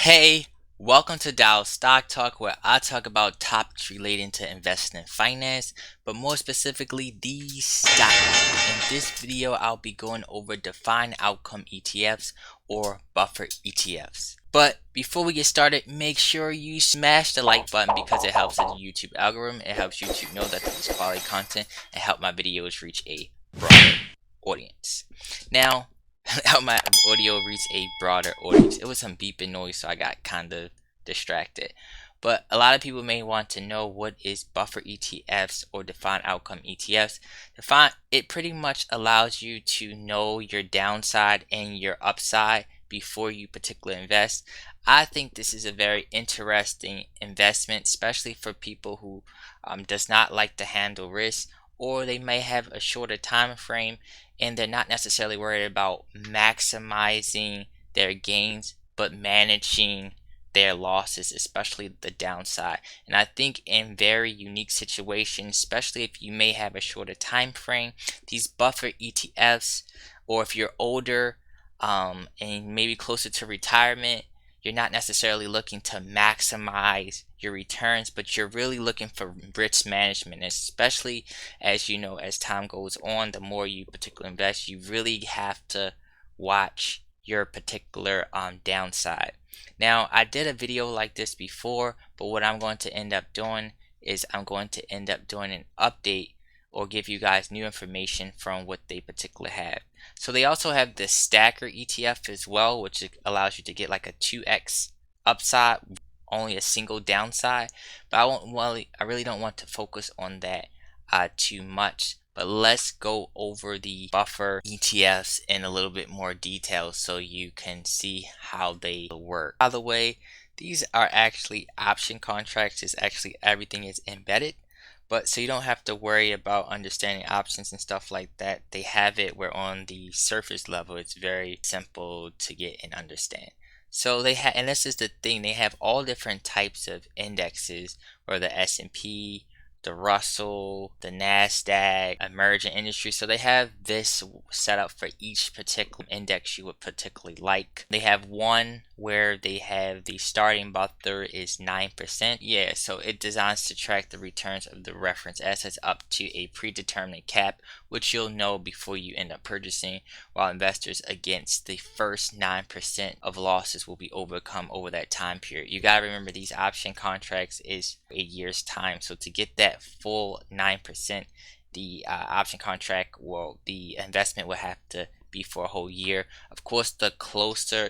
Hey, welcome to Dow Stock Talk, where I talk about topics relating to investing and finance, but more specifically the stock market. In this video, I'll be going over defined outcome ETFs or buffer ETFs. But before we get started, make sure you smash the like button because it helps the YouTube algorithm. It helps YouTube know that this is quality content and help my videos reach a broader audience. Now, how my audio reach a broader audience. It was some beeping noise, so I got kind of distracted. But a lot of people may want to know what is buffer ETFs or defined outcome ETFs. It pretty much allows you to know your downside and your upside before you particularly invest. I think this is a very interesting investment, especially for people who does not like to handle risk, or they may have a shorter time frame and they're not necessarily worried about maximizing their gains but managing their losses, especially the downside. And I think in very unique situations, especially if you may have a shorter time frame, these buffer ETFs, or if you're older and maybe closer to retirement, you're not necessarily looking to maximize your returns, but you're really looking for risk management, especially as you know, as time goes on, the more you particularly invest, you really have to watch your particular downside. Now, I did a video like this before, but what I'm going to end up doing is I'm going to end up doing an update or give you guys new information from what they particularly have. So they also have the stacker ETF as well, which allows you to get like a 2x upside, only a single downside. But I really don't want to focus on that too much. But let's go over the buffer ETFs in a little bit more detail so you can see how they work. By the way, these are actually option contracts. It's actually everything is embedded. But so you don't have to worry about understanding options and stuff like that. They have it where on the surface level it's very simple to get and understand. So they have, and this is the thing, they have all different types of indexes, or the S&P, the Russell, the NASDAQ, emerging industry. So they have this set up for each particular index you would particularly like. They have one where they have the starting buffer is 9%. Yeah, so it designs to track the returns of the reference assets up to a predetermined cap, which you'll know before you end up purchasing, while investors against the first 9% of losses will be overcome over that time period. You gotta remember, these option contracts is a year's time, so to get that full 9%, the option contract the investment will have to be for a whole year. Of course, the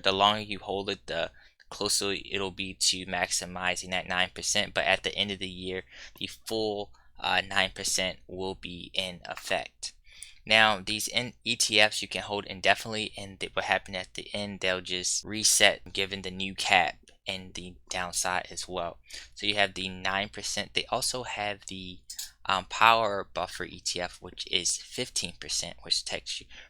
longer you hold it, the closer it'll be to maximizing that 9%. But at the end of the year, the full 9% will be in effect. Now, these ETFs you can hold indefinitely, and what happens at the end, they'll just reset given the new cap and the downside as well. So you have the 9%. They also have the power buffer ETF, which is 15%, which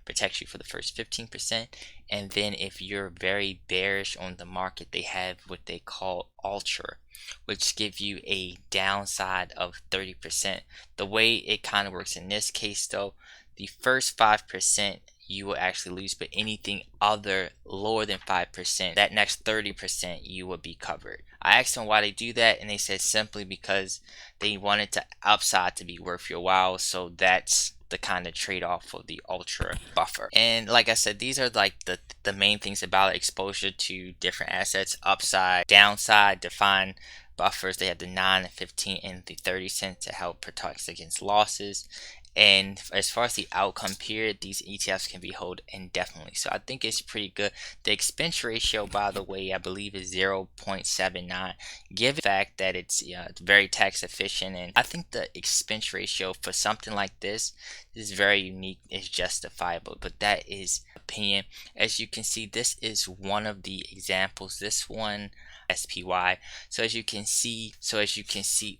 protects you for the first 15%. And then if you're very bearish on the market, they have what they call ultra, which give you a downside of 30%. The way it kind of works in this case though, the first 5% you will actually lose, but anything other lower than 5%, that next 30% you will be covered. I asked them why they do that, and they said simply because they wanted the upside to be worth your while. So that's the kind of trade-off for the ultra buffer. And like I said, these are like the main things about exposure to different assets: upside, downside, defined buffers. They have the 9, 15, and the 30% to help protect against losses. And as far as the outcome period, these ETFs can be held indefinitely. So I think it's pretty good. The expense ratio, by the way, I believe is 0.79. Given the fact that it's very tax efficient, and I think the expense ratio for something like this is very unique, is justifiable. But that is opinion. As you can see, this is one of the examples. This one, SPY. So as you can see,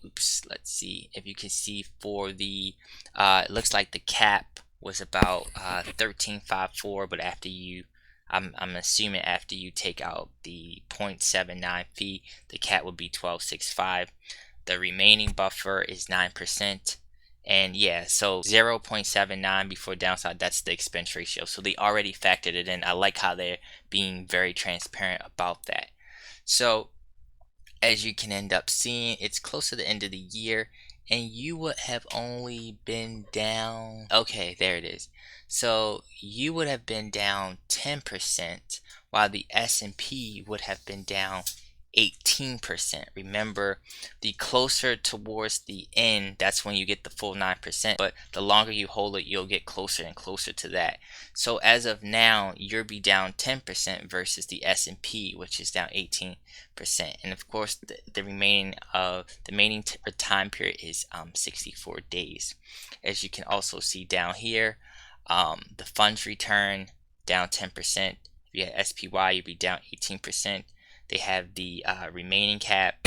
oops, let's see if you can see for the it looks like the cap was about 1354, but after you I'm assuming after you take out the 0.79 fee, the cap would be 1265. The remaining buffer is 9%. And yeah, so 0.79 before downside, that's the expense ratio. So they already factored it in. I like how they're being very transparent about that. So as you can end up seeing, it's close to the end of the year and you would have only been down, okay, there it is. So you would have been down 10% while the S&P would have been down 18%. Remember, the closer towards the end, that's when you get the full 9%, but the longer you hold it, you'll get closer and closer to that. So as of now, you'll be down 10% versus the S&P, which is down 18%. And of course, the remaining time period is 64 days. As you can also see down here, the funds return down 10%. If you had SPY, you'd be down 18%. They have the remaining cap,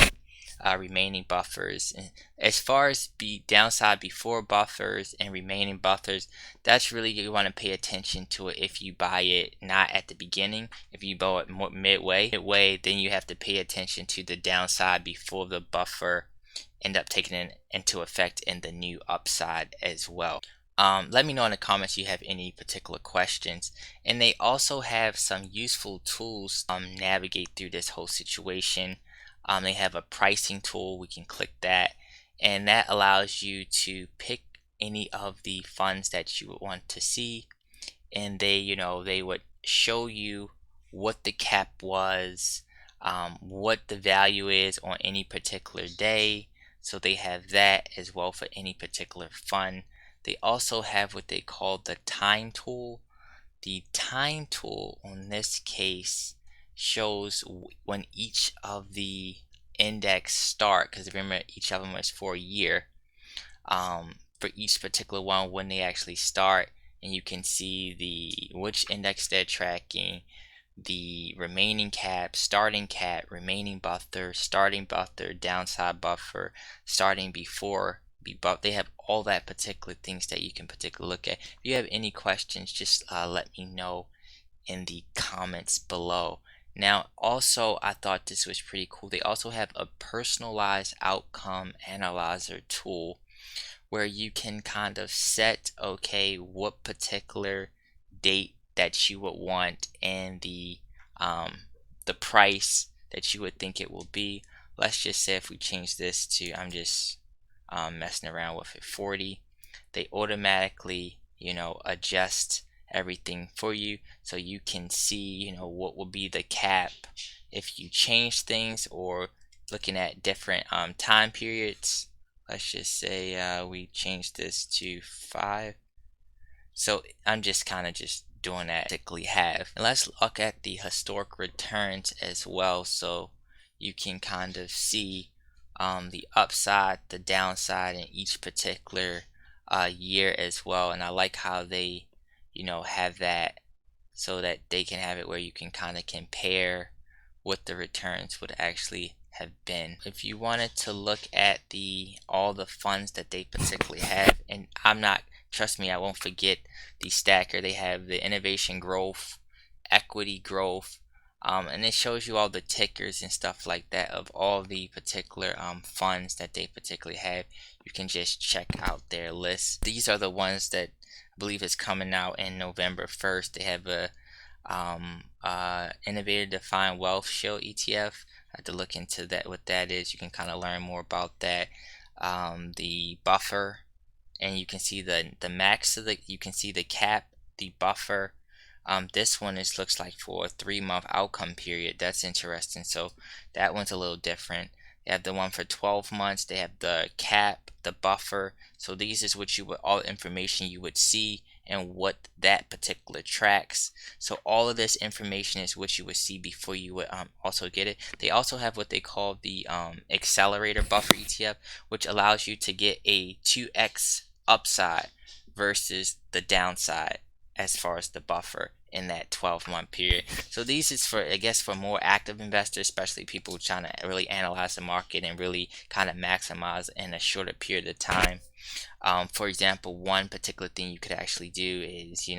remaining buffers. And as far as the downside before buffers and remaining buffers, that's really, you want to pay attention to it if you buy it not at the beginning. If you buy it midway, then you have to pay attention to the downside before the buffer end up taking into effect in the new upside as well. Let me know in the comments if you have any particular questions. And they also have some useful tools navigate through this whole situation. They have a pricing tool. We can click that, and that allows you to pick any of the funds that you would want to see, and they would show you what the cap was, what the value is on any particular day. So they have that as well for any particular fund. They also have what they call the time tool. The time tool on this case shows when each of the index start, because remember each of them is for a year, for each particular one when they actually start, and you can see which index they're tracking, the remaining cap, starting cap, remaining buffer, starting buffer, downside buffer, starting before. They have all that particular things that you can particularly look at. If you have any questions, just let me know in the comments below. Now, also, I thought this was pretty cool. They also have a personalized outcome analyzer tool where you can kind of set, okay, what particular date that you would want and the price that you would think it will be. Let's just say if we change this to, I'm just messing around with it, 40, they automatically adjust everything for you, so you can see what will be the cap if you change things, or looking at different time periods. Let's just say we change this to 5. So I'm just kind of just doing that particularly have. And let's look at the historic returns as well, so you can kind of see the upside, the downside in each particular year as well. And I like how they have that, so that they can have it where you can kind of compare what the returns would actually have been. If you wanted to look at all the funds that they particularly have, and trust me, I won't forget the stacker. They have the innovation growth, equity growth, and it shows you all the tickers and stuff like that of all the particular funds that they particularly have. You can just check out their list. These are the ones that I believe is coming out in November 1st. They have a Innovator Defined Wealth Shield ETF. I had to look into that, what that is. You can kind of learn more about that. The buffer, and you can see the max of you can see the cap, the buffer. This one looks like for a 3-month outcome period. That's interesting. So that one's a little different. They have the one for 12 months. They have the cap, the buffer. So these is what all the information you would see and what that particular tracks. So all of this information is what you would see before you would also get it. They also have what they call the Accelerator Buffer ETF, which allows you to get a 2x upside versus the downside as far as the buffer in that 12-month period. So these is for, I guess, for more active investors, especially people trying to really analyze the market and really kind of maximize in a shorter period of time. For example, one particular thing you could actually do is,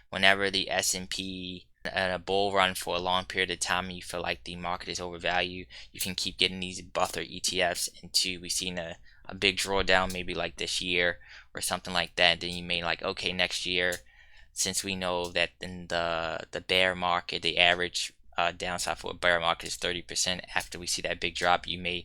whenever the S&P in a bull run for a long period of time and you feel like the market is overvalued, you can keep getting these Buffer ETFs until we've seen a big drawdown, maybe like this year or something like that. Then you may okay, next year, since we know that in the bear market, the average downside for a bear market is 30%. After we see that big drop, you may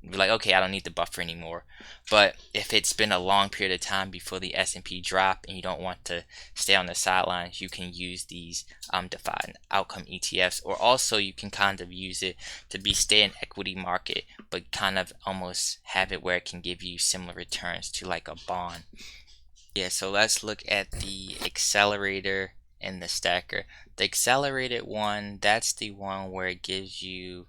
be like, okay, I don't need the buffer anymore. But if it's been a long period of time before the S&P drop and you don't want to stay on the sidelines, you can use these defined outcome ETFs, or also you can kind of use it to stay in equity market, but kind of almost have it where it can give you similar returns to like a bond. Yeah, so let's look at the accelerator and the stacker. The accelerated one, that's the one where it gives you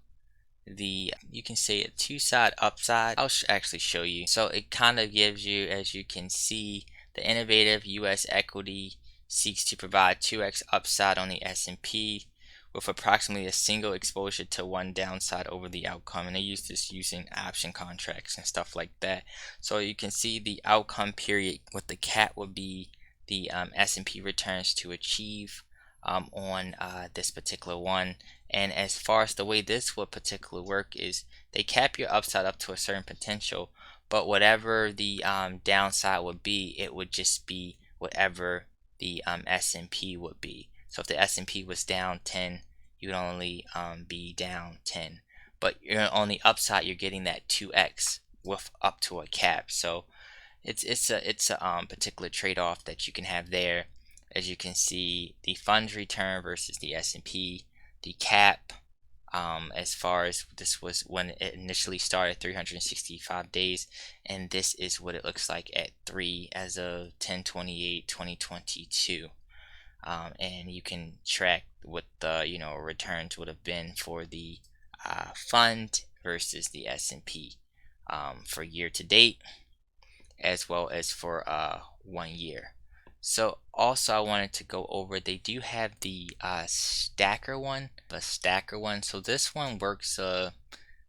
you can say a two-side upside. I'll actually show you. So it kind of gives you, as you can see, the innovative US equity seeks to provide 2x upside on the S&P with approximately a single exposure to one downside over the outcome, and they use this using option contracts and stuff like that. So you can see the outcome period with the cap would be the S&P returns to achieve on this particular one. And as far as the way this would particularly work is they cap your upside up to a certain potential, but whatever the downside would be, it would just be whatever the S&P would be. So if the S&P was down 10, you would only be down 10. But on the upside, you're getting that 2x with up to a cap. So it's a particular trade-off that you can have there. As you can see, the funds return versus the S&P, the cap, as far as this was when it initially started, 365 days, and this is what it looks like at 3 as of 10/28/2022. And you can track what the returns would have been for the fund versus the S&P for year to date, as well as for 1 year. So also I wanted to go over, they do have the stacker one. So this one works, most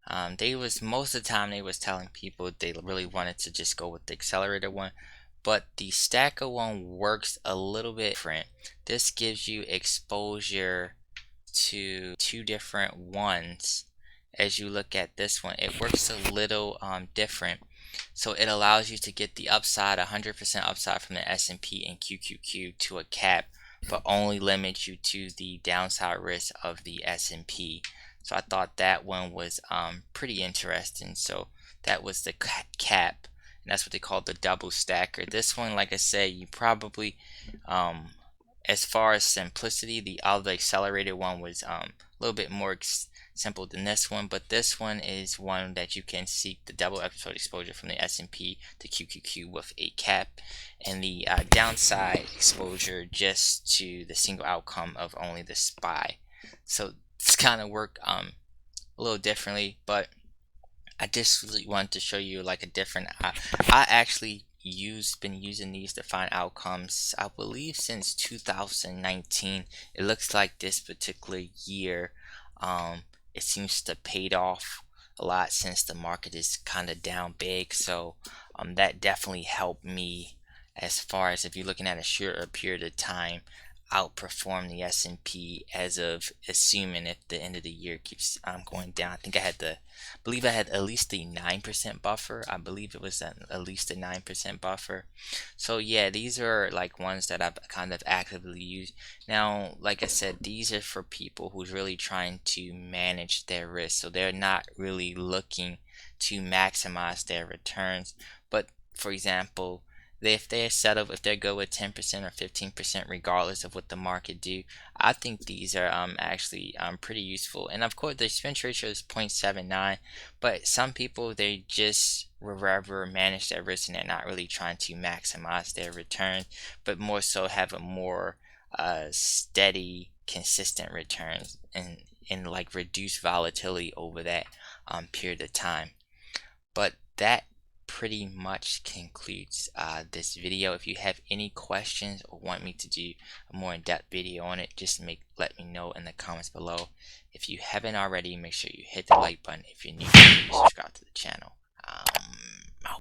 of the time they was telling people they really wanted to just go with the accelerator one, but the stacker one works a little bit different. This gives you exposure to 2 different ones. As you look at this one, it works a little different. So it allows you to get the upside, 100% upside from the S&P and QQQ to a cap, but only limits you to the downside risk of the S&P. So I thought that one was pretty interesting. So that was the cap, and that's what they call the double stacker. This one, like I said, you probably, as far as simplicity, the other accelerated one was a little bit more simple than this one, but this one is one that you can seek the double episode exposure from the S&P to QQQ with a cap, and the downside exposure just to the single outcome of only the SPY. So it's kind of work a little differently, but I just really wanted to show you like a different. I actually been using these defined outcomes, I believe, since 2019. It looks like this particular year, it seems to paid off a lot since the market is kind of down big. So that definitely helped me, as far as if you're looking at a shorter period of time, outperform the S&P, as of assuming if the end of the year keeps going down. I think I believe I had at least a 9% buffer. I believe it was at least a 9% buffer. So yeah, these are like ones that I've kind of actively used. Now, like I said, these are for people who's really trying to manage their risk. So they're not really looking to maximize their returns. But for example, if they're settled, if they go with 10% or 15% regardless of what the market do, I think these are actually pretty useful. And of course the expense ratio is 0.79, but some people, they just rather manage their risk and they're not really trying to maximize their return, but more so have a more steady, consistent returns and like reduce volatility over that period of time. But that pretty much concludes this video. If you have any questions or want me to do a more in-depth video on it, just let me know in the comments below. If you haven't already, make sure you hit the like button. If you're new, subscribe to the channel.